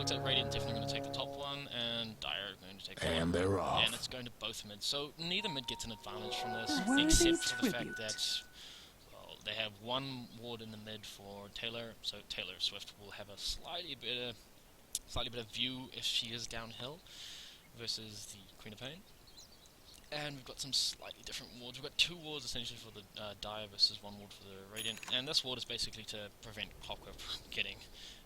looks like Radiant definitely going to take the top one, and Dire are going to take the And one. they're off. And it's going to both mid. So neither mid gets an advantage from this, Worthy except for the fact tribute. that, well, they have one ward in the mid for Taylor, so Taylor Swift will have a slightly better view if she is downhill versus the Queen of Pain. And we've got some slightly different wards. We've got two wards essentially for the Dire versus one ward for the Radiant, and this ward is basically to prevent Clockwork from getting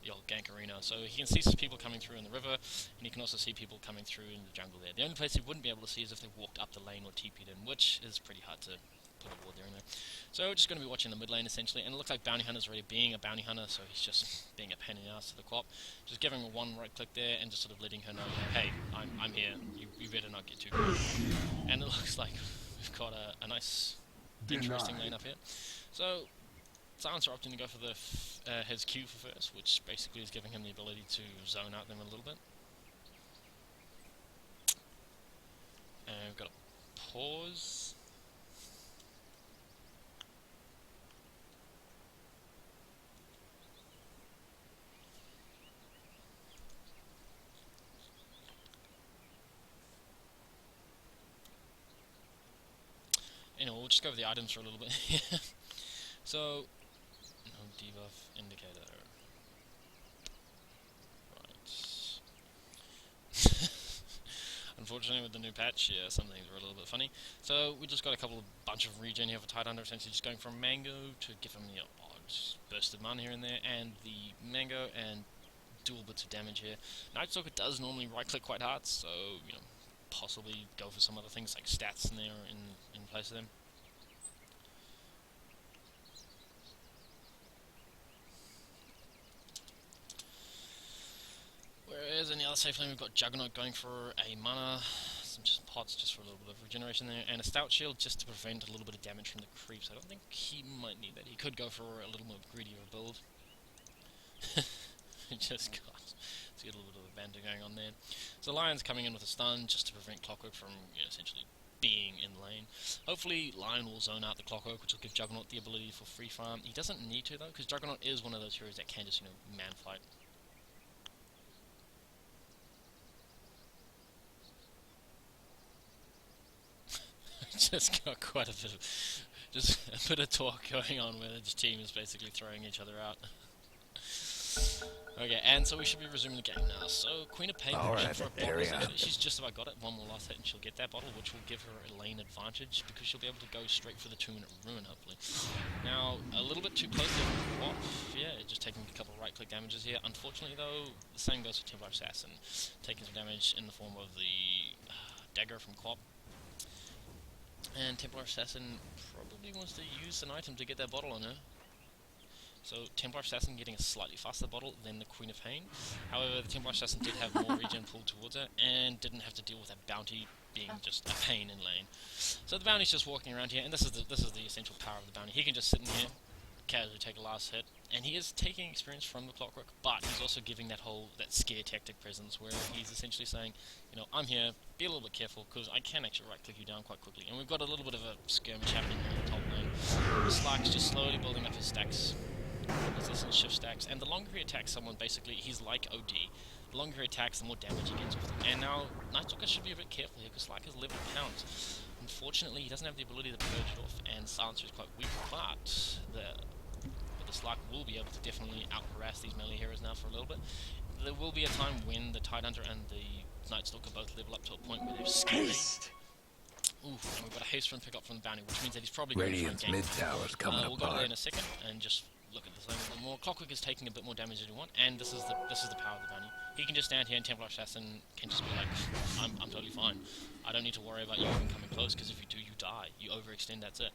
the old gank arena. So he can see some people coming through in the river, and he can also see people coming through in the jungle there. The only place he wouldn't be able to see is if they walked up the lane or TP'd in, which is pretty hard to put a ward there in there. So we're just going to be watching the mid lane essentially, and it looks like Bounty Hunter's already being a Bounty Hunter, so he's just being a pain in the ass to the Quap. Just giving her one right click there and just sort of letting her know, hey, I'm here, you better not get too close. And it looks like we've got a nice, interesting lane up here. So Silencer opting to go for the his Q for first, which basically is giving him the ability to zone out them a little bit. And we've got a pause. Anyway, we'll just go over the items for a little bit. So, no debuff indicator. Right. Unfortunately, with the new patch, yeah, some things are a little bit funny. So, we just got a bunch of regen here for Tidehunter, essentially just going from Mango to give him the odd burst of mana here and there, and the Mango and dual bits of damage here. Night Stalker does normally right click quite hard, so, you know, possibly go for some other things like stats in there in place of them. Whereas in the other safe lane we've got Juggernaut going for a mana, some just pots just for a little bit of regeneration there, and a Stout Shield just to prevent a little bit of damage from the creeps. I don't think he might need that. He could go for a little more greedy of a build. Just got a little bit of a banter going on there. So Lion's coming in with a stun just to prevent Clockwork from, you know, essentially being in lane. Hopefully Lion will zone out the Clockwork, which will give Juggernaut the ability for free farm. He doesn't need to though, because Juggernaut is one of those heroes that can just, you know, man fight. Just got quite a bit of talk going on where the team is basically throwing each other out. Okay, and so we should be resuming the game now. So Queen of Pain for a bottle, essentially. She's just about got it. One more last hit and she'll get that bottle, which will give her a lane advantage because she'll be able to go straight for the 2-minute ruin, hopefully. Now, a little bit too close to Quap. Yeah, just taking a couple of right-click damages here. Unfortunately, though, the same goes for Templar Assassin, taking some damage in the form of the dagger from Quap. And Templar Assassin probably wants to use an item to get that bottle on her. So Templar Assassin getting a slightly faster bottle than the Queen of Pain. However, the Templar Assassin did have more regen pulled towards her and didn't have to deal with that bounty being just a pain in lane. So the bounty's just walking around here, and this is the essential power of the bounty. He can just sit in here, casually take a last hit, and he is taking experience from the Clockwork, but he's also giving that scare tactic presence where he's essentially saying, you know, I'm here, be a little bit careful, because I can actually right-click you down quite quickly. And we've got a little bit of a skirmish happening here in the top lane. Slark's just slowly building up his stacks, resistance shift stacks, and the longer he attacks someone, basically, he's like OD. The longer he attacks, the more damage he gets with it. And now, Nightstalker should be a bit careful here, because Slark has level counts. Unfortunately, he doesn't have the ability to purge it off, and Silencer is quite weak, but the Slark will be able to definitely out-harass these melee heroes now for a little bit. There will be a time when the Tidehunter and the Nightstalker both level up to a point where they're scary. Ooh, and we've got a haste run pick up from the bounty, which means that he's probably going to try and gank. Mid tower's coming We'll go apart. there in a second and just look at this a little bit more. Clockwork is taking a bit more damage than you want, and this is the power of the bounty. He can just stand here, and Templar Assassin can just be like, I'm totally fine. I don't need to worry about you even coming close, because if you do, you die. You overextend, that's it.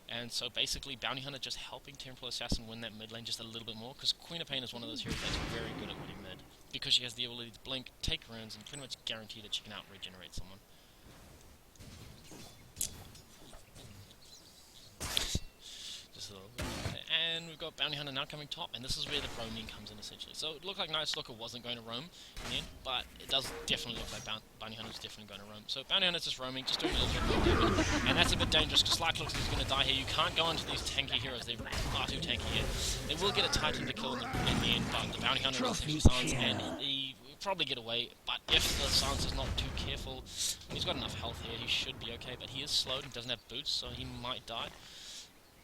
And so basically, Bounty Hunter just helping Templar Assassin win that mid lane just a little bit more, because Queen of Pain is one of those heroes that's very good at winning mid, because she has the ability to blink, take runes, and pretty much guarantee that she can out-regenerate someone. Just a little bit. And we've got Bounty Hunter now coming top, and this is where the roaming comes in essentially. So it looked like Nightstalker wasn't going to roam in the end, but it does definitely look like Bounty Hunter's definitely going to roam. So Bounty Hunter's just roaming, just doing a little bit more damage, and that's a bit dangerous because Slark looks like he's going to die here. You can't go into these tanky heroes, they're far too tanky here. They will get a Titan to kill in the end, but the Bounty Hunter is essentially silenced, and he probably get away, but if the Silencer's not too careful, he's got enough health here, he should be okay, but he is slowed, he doesn't have boots, so he might die.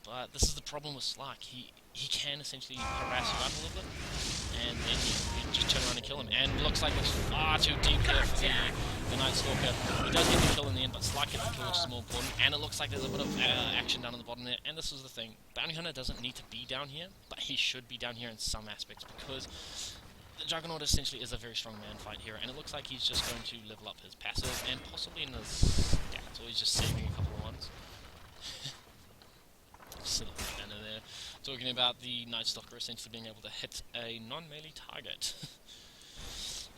But this is the problem with Slark, he can essentially harass you out a little bit, and then you just turn around and kill him, and it looks like it's far too deep here for the Night Stalker. He does get the kill in the end, but Slark gets the kill, which is more important, and it looks like there's a bit of action down on the bottom there, and this is the thing, Bounty Hunter doesn't need to be down here, but he should be down here in some aspects, because the Juggernaut essentially is a very strong man fight here, and it looks like he's just going to level up his passive, and possibly in his stats, or he's just saving a couple of ones. Silly banner there. Talking about the Night Stalker essentially being able to hit a non-melee target.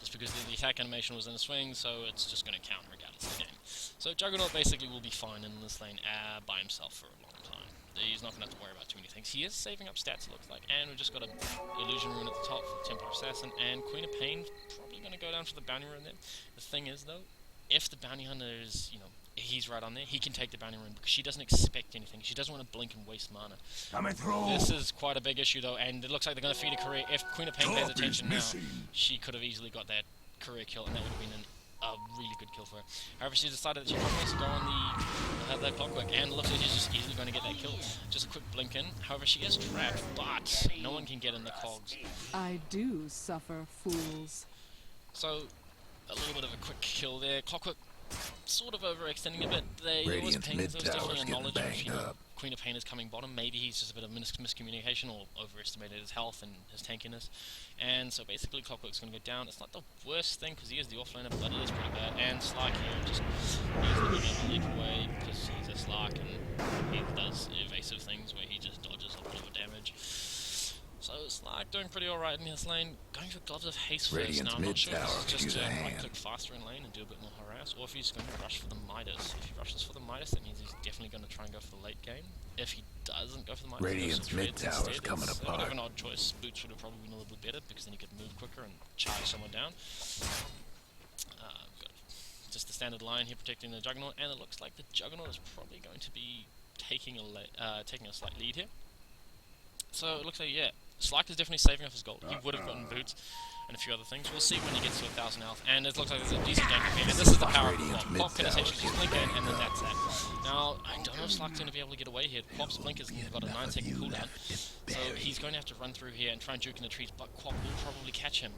Just because the attack animation was in a swing, so it's just going to count regardless of the game. So Juggernaut basically will be fine in this lane by himself for a long time. He's not going to have to worry about too many things. He is saving up stats, it looks like, and we've just got an Illusion Rune at the top for the Templar Assassin, and Queen of Pain probably going to go down for the Bounty Rune there. The thing is, though, if the Bounty Hunter is, he's right on there, he can take the Bounty Rune, because she doesn't expect anything. She doesn't want to blink and waste mana. Coming through. This is quite a big issue, though, and it looks like they're going to feed a career. If Queen of Pain pays attention now, she could have easily got that career kill, and that would have been a really good kill for her. However, she decided that she probably wants to go on the clockwork, and it looks like she's just easily going to get that kill. Just a quick blink in. However, she is trapped, but no one can get in the cogs. I do suffer fools. So, a little bit of a quick kill there. Clockwork sort of overextending a bit. There was pings, there was definitely a knowledge of, Queen of Pain is coming bottom. Maybe he's just a bit of miscommunication or overestimated his health and his tankiness. And so basically Clockwork's going to go down. It's not the worst thing because he is the offlaner, but it is pretty bad. And Slark here just easily being able to leap away because he's a Slark and he does evasive things where he just dodges a lot of damage. So Slark doing pretty alright in this lane. Going for Gloves of Haste first. Now I'm not sure if this is just to right-click faster in lane and do a bit more harass, or if he's going to rush for the Midas. If he rushes for the Midas, that means he's definitely going to try and go for the late game. If he doesn't go for the Midas, Radiant's mid tower's coming apart. A bit of an odd choice. Boots would have probably been a little bit better because then he could move quicker and charge someone down. Good. Just the standard line here protecting the Juggernaut, and it looks like the Juggernaut is probably going to be taking a slight lead here. So it looks like, yeah, Slark is definitely saving off his gold. He would have gotten boots and a few other things. We'll see when he gets to 1,000 health. And it looks like there's a decent gank here. And this is the power of Quap. Quap can essentially just blink in, and then that's that. Now, I don't know if Slark's going to be able to get away here. Quap's blink has got a 9-second cooldown. So he's going to have to run through here and try and juke in the trees, but Quap will probably catch him.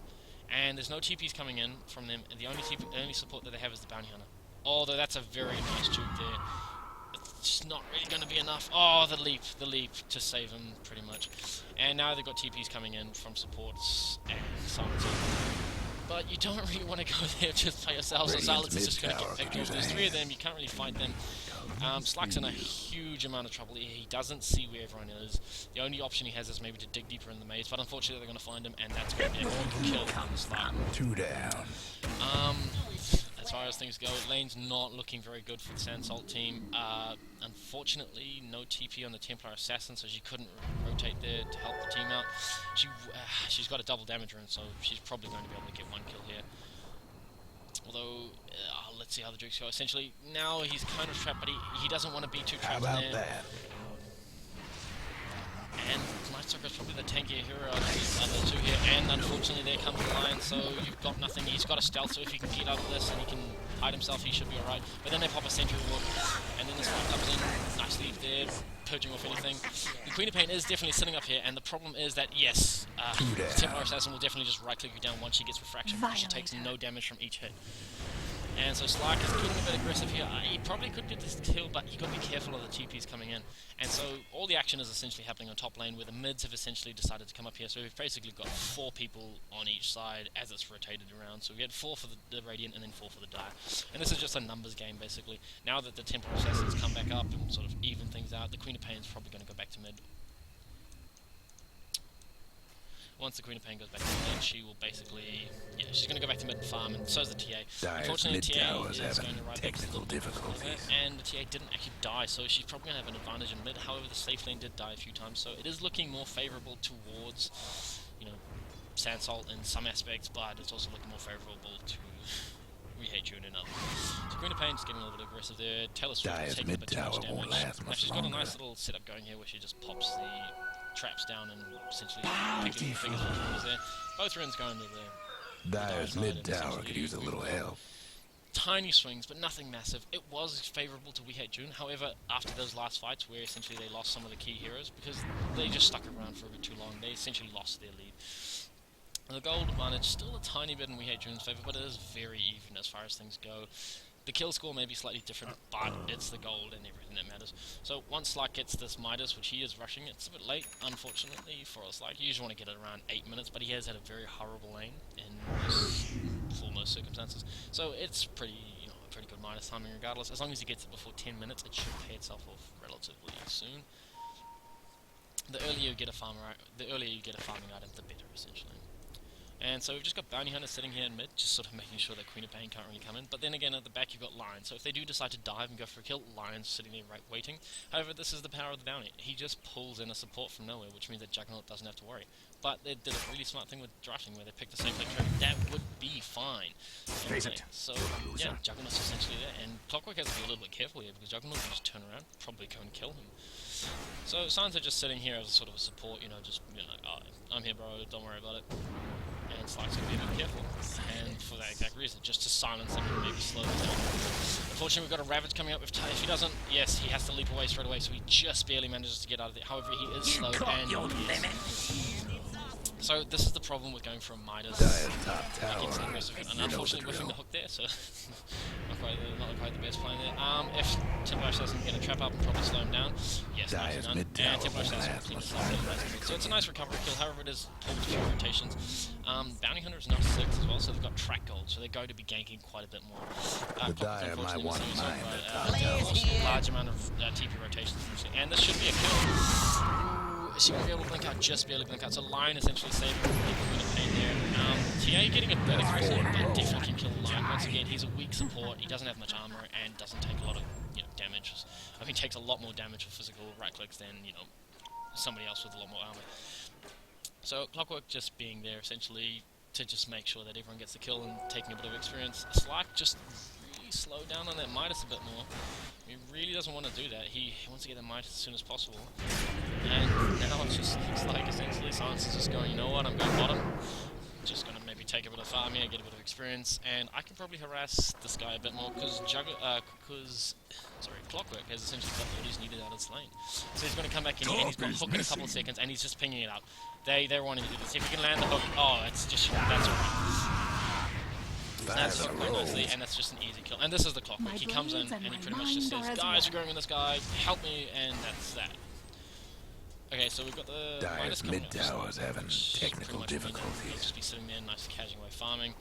And there's no TPs coming in from them. And the only support that they have is the Bounty Hunter. Although that's a very nice juke there. It's just not really going to be enough. Oh, the leap to save him, pretty much. And now they've got TPs coming in from supports and Silencer. But you don't really want to go there just by yourselves. So Silencer is just going to get picked off. There's 3 of them, you can't really fight them. Slark's in a huge amount of trouble here. He doesn't see where everyone is. The only option he has is maybe to dig deeper in the maze, but unfortunately they're going to find him, and that's going to be a kill on Slark. 2 down. As far as things go, lane's not looking very good for the Sand Salt team. Unfortunately, no TP on the Templar Assassin, so she couldn't rotate there to help the team out. She's got a double damage rune, so she's probably going to be able to get 1 kill here. Although, let's see how the Dukes go. Essentially, now he's kind of trapped, but he doesn't want to be too trapped in there. That? And Night Stalker is probably the tankier hero out of these other 2 here, and unfortunately there comes the Lion, so you've got nothing. He's got a stealth, so if he can get out of this and he can hide himself, he should be alright. But then they pop a sentry walk, and then this one comes in, nice leave there, purging off anything. The Queen of Pain is definitely sitting up here, and the problem is that, yes, the Templar Assassin will definitely just right-click you down once she gets Refraction, because she takes no damage from each hit. And so Slark is getting a bit aggressive here. He probably could get this kill, but you got to be careful of the TPs coming in. And so all the action is essentially happening on top lane, where the mids have essentially decided to come up here. So we've basically got 4 people on each side as it's rotated around. So we had 4 for the Radiant and then 4 for the Dire. And this is just a numbers game, basically. Now that the Templar Assassins come back up and sort of even things out, the Queen of Pain is probably going to go back to mid. Once the Queen of Pain goes back to mid, she will basically, yeah, she's going to go back to mid and farm, and so is the TA. Unfortunately, the TA is going to ride back to the difficulties, and the TA didn't actually die, so she's probably going to have an advantage in mid. However, the safe lane did die a few times, so it is looking more favourable towards, Sand Salt in some aspects, but it's also looking more favourable to WeHateJun in others. So Queen of Pain is getting a little bit aggressive there. Taylor Swift is taking a bit too much damage. Now she's got a nice little setup going here where she just pops the traps down and essentially picking the figures with runes there. Both runes going to the Dire's mid tower could use a little help. Tiny swings, but nothing massive. It was favourable to WeHateJun. However, after those last fights, where essentially they lost some of the key heroes because they just stuck around for a bit too long, they essentially lost their lead. The gold advantage still a tiny bit in WeHateJun's favour, but it is very even as far as things go. The kill score may be slightly different, but it's the gold and everything that matters. So once Slack gets this Midas, which he is rushing, it's a bit late, unfortunately, for Slack. You usually want to get it around 8 minutes, but he has had a very horrible lane for most circumstances. So it's pretty, a pretty good Midas timing regardless. As long as he gets it before 10 minutes, it should pay itself off relatively soon. The earlier you get a farming item, the better, essentially. And so we've just got Bounty Hunter sitting here in mid, just sort of making sure that Queen of Pain can't really come in. But then again, at the back you've got Lion. So if they do decide to dive and go for a kill, Lion's sitting there right waiting. However, this is the power of the Bounty. He just pulls in a support from nowhere, which means that Juggernaut doesn't have to worry. But they did a really smart thing with drafting, where they picked the safe play trade. That would be fine. Face it. So, yeah, Juggernaut's essentially there. And Clockwork has to be a little bit careful here, because Juggernaut can just turn around, probably go and kill him. So Signs are just sitting here as a sort of a support, oh, I'm here, bro, don't worry about it. And Slack's going to be a bit careful, and for that exact reason, just to silence him and maybe slow him down. Unfortunately, we've got a Ravage coming up. If he doesn't, yes, he has to leap away straight away, so he just barely manages to get out of there. However, he is slow, and so this is the problem with going for a Midas. Top tower. And unfortunately, whiffing the hook there, so not quite the best plan there. If Timberlash doesn't get a trap up and probably slow him down, yes, nicely done. And Timberlash doesn't clean this up. So it's a nice recovery kill. However, it is pulled a few rotations. Bounty Hunter is not 6 as well, so they've got track gold, so they're going to be ganking quite a bit more. The Dire might want to mine a large amount of TP rotations, and this should be a kill. She won't be able to blink out, just barely blink out. So Lion essentially saving the Queen of Pain there. TA getting a bit aggressive, but definitely can kill Lion. Once again, he's a weak support, he doesn't have much armor, and doesn't take a lot of damage. I mean, takes a lot more damage for physical right clicks than, somebody else with a lot more armor. So Clockwork just being there essentially to just make sure that everyone gets the kill and taking a bit of experience. Slack just really slowed down on that Midas a bit more. He really doesn't want to do that. He wants to get the Midas as soon as possible. And now it just looks like essentially Silence is just going, you know what, I'm going bottom. Just going to maybe take a bit of farm here, get a bit of experience, and I can probably harass this guy a bit more because Clockwork has essentially got what he's needed out of this lane. So he's going to come back in here and he's got a hook in a couple of seconds and he's just pinging it out. They're wanting to do this. If he can land the hook, that's alright. That's quite nicely, and that's just an easy kill. And this is the Clockwork. He comes in and he pretty much just says, guys, we're going on this guy, help me, and that's that. Okay, so we've got the Dire's mid towers having technical difficulties. He'll just be sitting there, nice casual away farming.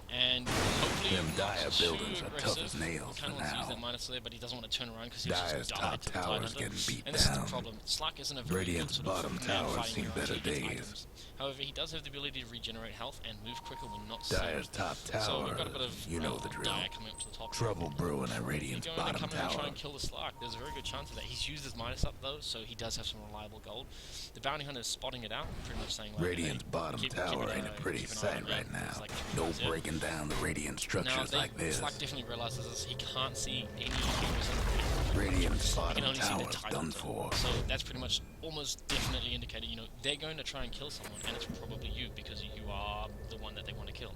And hopefully, them Dire buildings are tough as nails kind for of wants to use now. that Midas there, but he doesn't want to turn around because he's Dire's just top died to the tower's Titan. getting beat And this is down. the problem. Slack isn't a very Radiant's good sort of bottom man tower's fighting seen hero better until he gets days. items. However, he does have the ability to regenerate health and move quicker when not Dire's top so tower, we've got a bit of you know the drill. Dire coming up to the top. Trouble brewing at Radiant's He's going to bottom come in and try tower. and kill the Slack. There's a very good chance of that. He's used his Midas up though, so he does have some reliable gold. The Bounty Hunter is spotting it out, pretty much saying like, Radiant's bottom tower ain't a pretty sight right now. No breaking down the Radiant structures like this. Slack definitely realizes this. He can't see any heroes in the Radiant's he can bottom only see the tower's Titan. done for. So that's pretty much almost definitely indicated, they're going to try and kill someone, and it's probably you, because you are the one that they want to kill.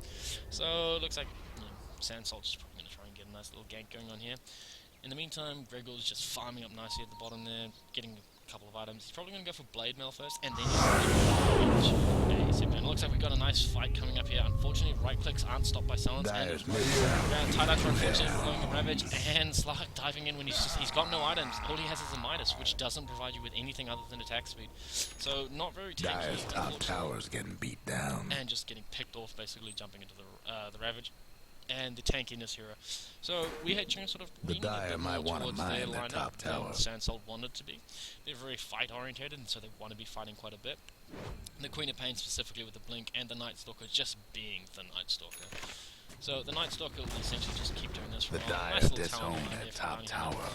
So it looks like Sand Soldier's probably going to try and get a nice little gank going on here. In the meantime, Gregor's just farming up nicely at the bottom there, getting a couple of items. He's probably going to go for Blade Mail first, and then he's going to it looks like we've got a nice fight coming up here. Unfortunately, right clicks aren't stopped by Silence. Dire's And mid tower. Tight for unfortunately going a Ravage, and Slack diving in when he's got no items. All he has is a Midas, which doesn't provide you with anything other than attack speed. So not very tanky. Dire's top tower's getting beat down. And just getting picked off, basically jumping into the Ravage. And the tankiness hero. So WeHateJun sort of The leaning a Dire bit might more want to towards their mine that lineup top than tower. Sansol wanted to be. They're very fight oriented, and so they want to be fighting quite a bit. The Queen of Pain specifically with the Blink, and the Night Stalker just being the Night Stalker. So the Night Stalker will essentially just keep doing this for The a while. Dire Nice little disown talent that there for top Bounty Hunter. tower.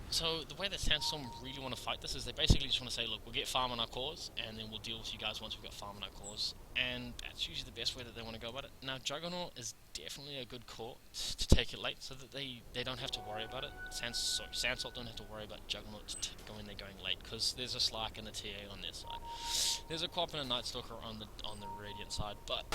So the way that Sandstorm really want to fight this is they basically just want to say, look, we'll get farm on our cores, and then we'll deal with you guys once we've got farm on our cores. And that's usually the best way that they want to go about it. Now, Juggernaut is definitely a good core to take it late, so that they don't have to worry about it. Sandsalt don't have to worry about Juggernaut going there going late, because there's a Slark and a TA on their side. There's a Quap and a Night Stalker on the Radiant side, but